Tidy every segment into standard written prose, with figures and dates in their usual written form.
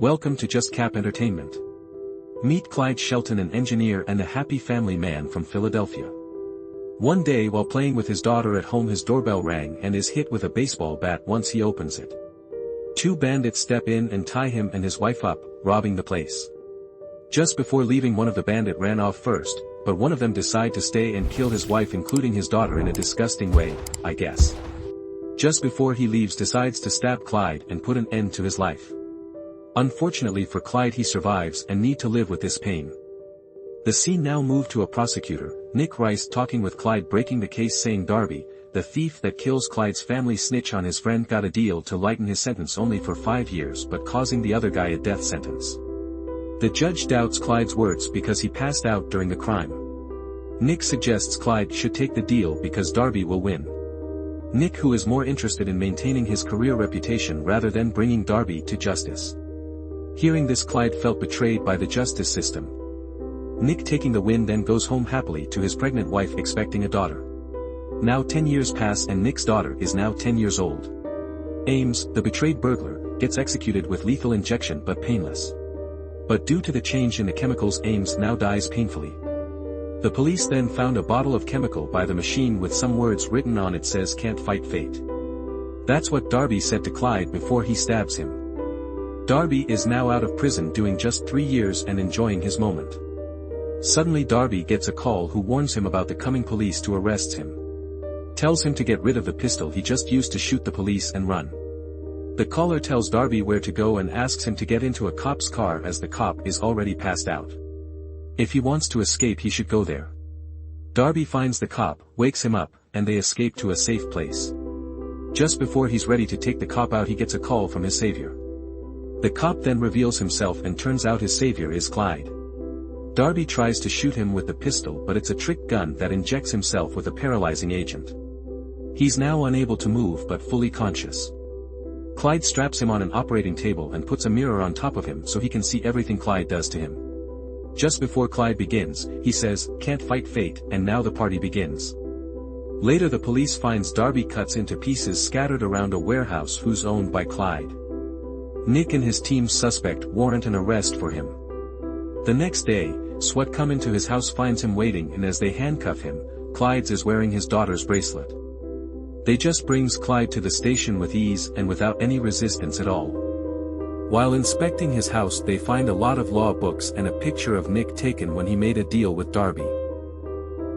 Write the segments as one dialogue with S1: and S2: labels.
S1: Welcome to Just Cap Entertainment. Meet Clyde Shelton, an engineer and a happy family man from Philadelphia. One day while playing with his daughter at home, his doorbell rang and is hit with a baseball bat once he opens it. Two bandits step in and tie him and his wife up, robbing the place. Just before leaving, one of the bandits ran off first, but one of them decided to stay and kill his wife, including his daughter, in a disgusting way, I guess. Just before he leaves, decides to stab Clyde and put an end to his life. Unfortunately for Clyde, he survives and need to live with this pain. The scene now moved to a prosecutor, Nick Rice, talking with Clyde, breaking the case, saying Darby, the thief that kills Clyde's family, snitch on his friend, got a deal to lighten his sentence only for 5 years, but causing the other guy a death sentence. The judge doubts Clyde's words because he passed out during the crime. Nick suggests Clyde should take the deal because Darby will win. Nick, who is more interested in maintaining his career reputation rather than bringing Darby to justice. Hearing this, Clyde felt betrayed by the justice system. Nick, taking the win, then goes home happily to his pregnant wife, expecting a daughter. Now 10 years pass and Nick's daughter is now 10 years old. Ames, the betrayed burglar, gets executed with lethal injection but painless. But due to the change in the chemicals, Ames now dies painfully. The police then found a bottle of chemical by the machine with some words written on it, says "Can't fight fate." That's what Darby said to Clyde before he stabs him. Darby is now out of prison doing just 3 years and enjoying his moment. Suddenly Darby gets a call who warns him about the coming police to arrest him. Tells him to get rid of the pistol he just used to shoot the police and run. The caller tells Darby where to go and asks him to get into a cop's car as the cop is already passed out. If he wants to escape, he should go there. Darby finds the cop, wakes him up, and they escape to a safe place. Just before he's ready to take the cop out, he gets a call from his savior. The cop then reveals himself and turns out his savior is Clyde. Darby tries to shoot him with the pistol, but it's a trick gun that injects himself with a paralyzing agent. He's now unable to move but fully conscious. Clyde straps him on an operating table and puts a mirror on top of him so he can see everything Clyde does to him. Just before Clyde begins, he says, "Can't fight fate," and now the party begins. Later the police finds Darby cuts into pieces scattered around a warehouse who's owned by Clyde. Nick and his team's suspect warrant an arrest for him. The next day, SWAT come into his house, finds him waiting, and as they handcuff him, Clyde's is wearing his daughter's bracelet. They just brings Clyde to the station with ease and without any resistance at all. While inspecting his house, they find a lot of law books and a picture of Nick taken when he made a deal with Darby.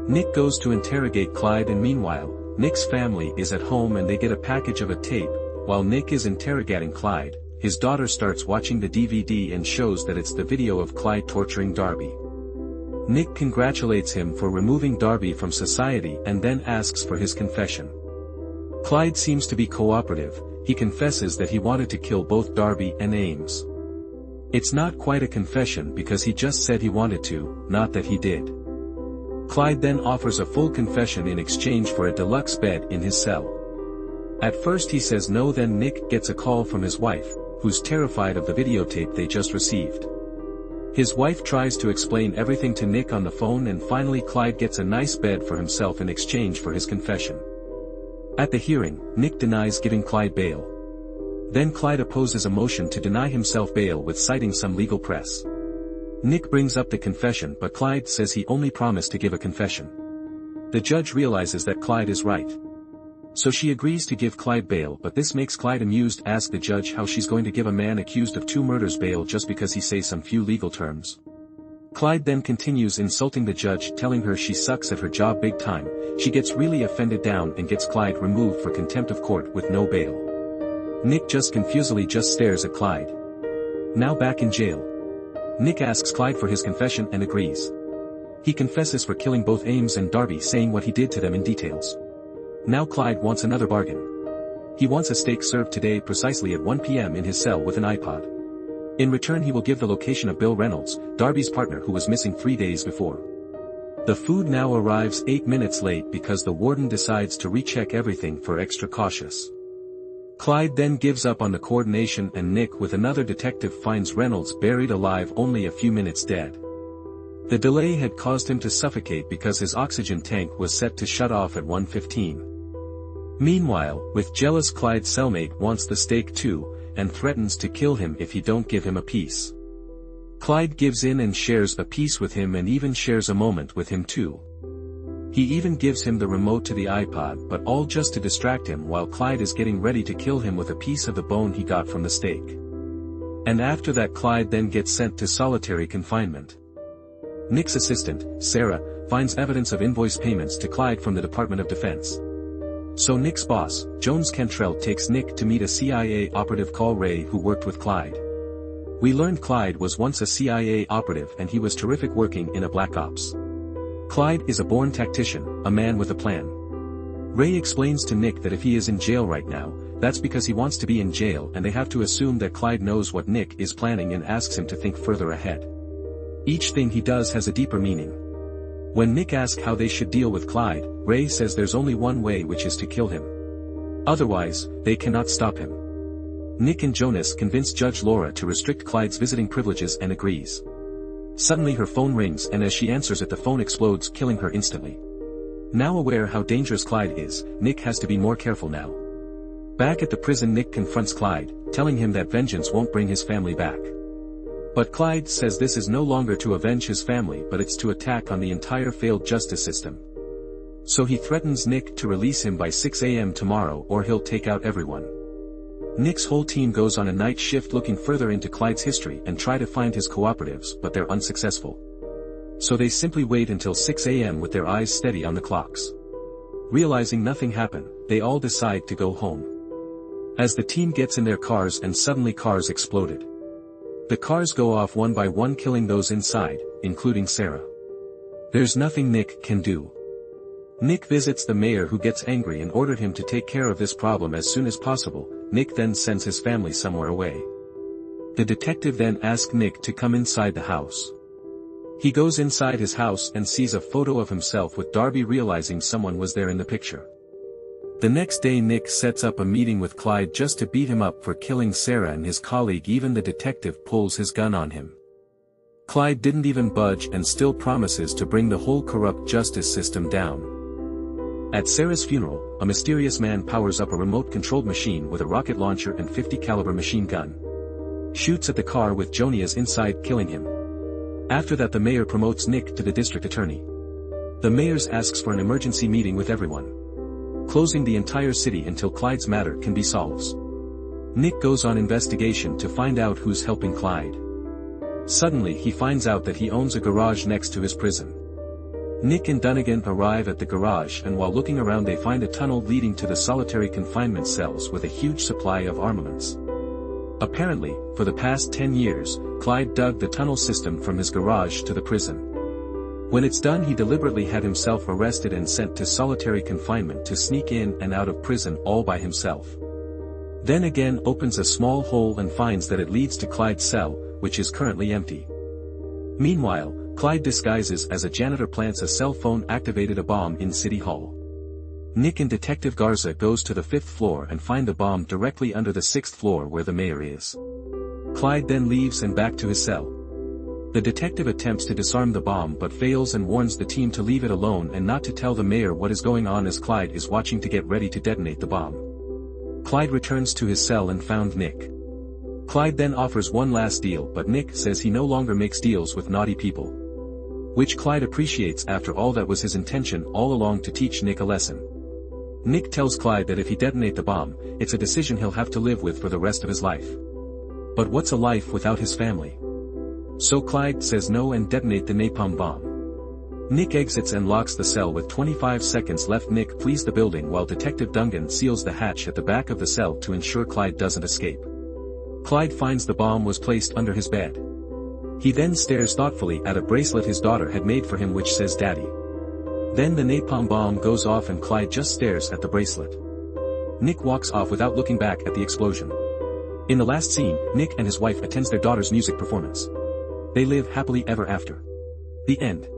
S1: Nick goes to interrogate Clyde, and meanwhile, Nick's family is at home and they get a package of a tape. While Nick is interrogating Clyde, his daughter starts watching the DVD and shows that it's the video of Clyde torturing Darby. Nick congratulates him for removing Darby from society and then asks for his confession. Clyde seems to be cooperative. He confesses that he wanted to kill both Darby and Ames. It's not quite a confession because he just said he wanted to, not that he did. Clyde then offers a full confession in exchange for a deluxe bed in his cell. At first he says no, then Nick gets a call from his wife, who's terrified of the videotape they just received. His wife tries to explain everything to Nick on the phone, and finally Clyde gets a nice bed for himself in exchange for his confession. At the hearing, Nick denies giving Clyde bail. Then Clyde opposes a motion to deny himself bail with citing some legal press. Nick brings up the confession, but Clyde says he only promised to give a confession. The judge realizes that Clyde is right. So she agrees to give Clyde bail, but this makes Clyde amused, ask the judge how she's going to give a man accused of 2 murders bail just because he says some few legal terms. Clyde then continues insulting the judge, telling her she sucks at her job big time. She gets really offended down and gets Clyde removed for contempt of court with no bail. Nick just confusedly just stares at Clyde. Now back in jail. Nick asks Clyde for his confession and agrees. He confesses for killing both Ames and Darby, saying what he did to them in details. Now Clyde wants another bargain. He wants a steak served today precisely at 1 p.m. in his cell with an iPod. In return he will give the location of Bill Reynolds, Darby's partner, who was missing 3 days before. The food now arrives 8 minutes late because the warden decides to recheck everything for extra cautious. Clyde then gives up on the coordination, and Nick with another detective finds Reynolds buried alive, only a few minutes dead. The delay had caused him to suffocate because his oxygen tank was set to shut off at 1:15. Meanwhile, with jealous Clyde's cellmate wants the steak too, and threatens to kill him if he don't give him a piece. Clyde gives in and shares a piece with him and even shares a moment with him too. He even gives him the remote to the iPod, but all just to distract him while Clyde is getting ready to kill him with a piece of the bone he got from the steak. And after that Clyde then gets sent to solitary confinement. Nick's assistant, Sarah, finds evidence of invoice payments to Clyde from the Department of Defense. So Nick's boss, Jones Cantrell, takes Nick to meet a CIA operative called Ray who worked with Clyde. We learned Clyde was once a CIA operative and he was terrific working in a black ops. Clyde is a born tactician, a man with a plan. Ray explains to Nick that if he is in jail right now, that's because he wants to be in jail, and they have to assume that Clyde knows what Nick is planning and asks him to think further ahead. Each thing he does has a deeper meaning. When Nick asks how they should deal with Clyde, Ray says there's only one way, which is to kill him. Otherwise, they cannot stop him. Nick and Jonas convince Judge Laura to restrict Clyde's visiting privileges and agrees. Suddenly her phone rings, and as she answers it the phone explodes, killing her instantly. Now aware how dangerous Clyde is, Nick has to be more careful now. Back at the prison Nick confronts Clyde, telling him that vengeance won't bring his family back. But Clyde says this is no longer to avenge his family, but it's to attack on the entire failed justice system. So he threatens Nick to release him by 6 a.m. tomorrow or he'll take out everyone. Nick's whole team goes on a night shift looking further into Clyde's history and try to find his cooperatives, but they're unsuccessful. So they simply wait until 6 a.m. with their eyes steady on the clocks. Realizing nothing happened, they all decide to go home. As the team gets in their cars and suddenly cars exploded. The cars go off one by one, killing those inside, including Sarah. There's nothing Nick can do. Nick visits the mayor who gets angry and ordered him to take care of this problem as soon as possible. Nick then sends his family somewhere away. The detective then asks Nick to come inside the house. He goes inside his house and sees a photo of himself with Darby, realizing someone was there in the picture. The next day Nick sets up a meeting with Clyde just to beat him up for killing Sarah and his colleague. Even the detective pulls his gun on him. Clyde didn't even budge and still promises to bring the whole corrupt justice system down. At Sarah's funeral, a mysterious man powers up a remote-controlled machine with a rocket launcher and .50 caliber machine gun. Shoots at the car with Jonias inside, killing him. After that the mayor promotes Nick to the district attorney. The mayor asks for an emergency meeting with everyone, closing the entire city until Clyde's matter can be solved. Nick goes on investigation to find out who's helping Clyde. Suddenly he finds out that he owns a garage next to his prison. Nick and Dunnigan arrive at the garage, and while looking around they find a tunnel leading to the solitary confinement cells with a huge supply of armaments. Apparently, for the past 10 years, Clyde dug the tunnel system from his garage to the prison. When it's done he deliberately had himself arrested and sent to solitary confinement to sneak in and out of prison all by himself. Then again opens a small hole and finds that it leads to Clyde's cell, which is currently empty. Meanwhile, Clyde disguises as a janitor, plants a cell phone-activated bomb in City Hall. Nick and Detective Garza goes to the 5th floor and find the bomb directly under the 6th floor where the mayor is. Clyde then leaves and back to his cell. The detective attempts to disarm the bomb but fails and warns the team to leave it alone and not to tell the mayor what is going on, as Clyde is watching to get ready to detonate the bomb. Clyde returns to his cell and found Nick. Clyde then offers one last deal, but Nick says he no longer makes deals with naughty people. Which Clyde appreciates, after all that was his intention all along, to teach Nick a lesson. Nick tells Clyde that if he detonates the bomb, it's a decision he'll have to live with for the rest of his life. But what's a life without his family? So Clyde says no and detonates the napalm bomb. Nick exits and locks the cell with 25 seconds left. Nick flees the building while Detective Dungan seals the hatch at the back of the cell to ensure Clyde doesn't escape. Clyde finds the bomb was placed under his bed. He then stares thoughtfully at a bracelet his daughter had made for him which says Daddy. Then the napalm bomb goes off and Clyde just stares at the bracelet. Nick walks off without looking back at the explosion. In the last scene, Nick and his wife attends their daughter's music performance. They live happily ever after. The end.